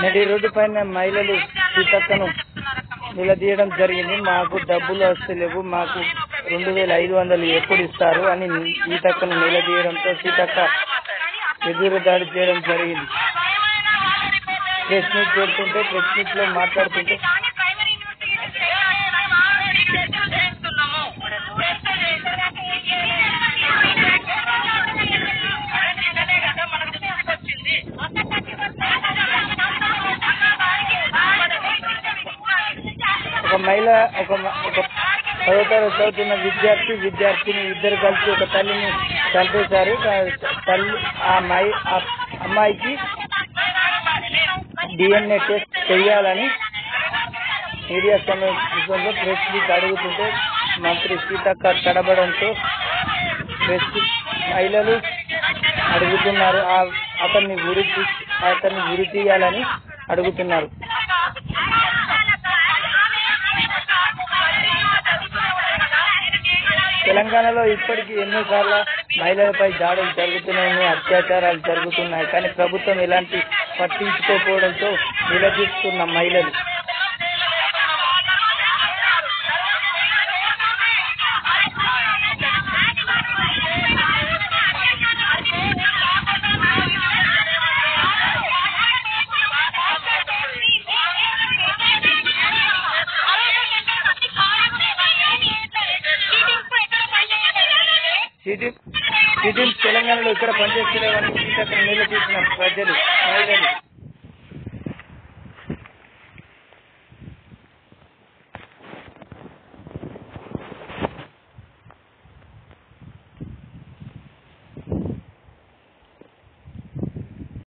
నడి రోడ్డు పైన మహిళలు సీతక్కను నిలదీయడం జరిగింది. మాకు డబ్బులు వస్తలేవు, మాకు 2500 ఎప్పుడు ఇస్తారు అని సీతక్కను నిలదీయడంతో సీతక్క ఎదురుదాడి చేయడం జరిగింది. ప్రెస్ మీట్ పెడుతుంటే ప్రెస్ మీట్ లో మాట్లాడుతుంటే ఒక మహిళ ఒక 10వ తరగతి చదువుతున్న విద్యార్థిని ఇద్దరు కలిసి ఒక తల్లిని చంపేశారు. తల్లి ఆ అమ్మాయికి DNA టెస్ట్ చేయాలని మీడియా సమావేశంలో ప్రెస్ మీట్ అడుగుతుంటే మంత్రి సీతక్క తడబడంతో ప్రెస్ మహిళలు అడుగుతున్నారు, అతన్ని ఉరి తీయాలని అడుగుతున్నారు. తెలంగాణలో ఇప్పటికీ ఎన్నోసార్లు మహిళలపై దాడులు జరుగుతున్నాయని, అత్యాచారాలు జరుగుతున్నాయి. కానీ ప్రభుత్వం ఎలాంటి పట్టించుకోకపోవడంతో నిలదీస్తున్న మహిళలు తెలంగాణలో ఇక్కడ పనిచేస్తున్న సీతక్కను నిలదీసిన ప్రజలు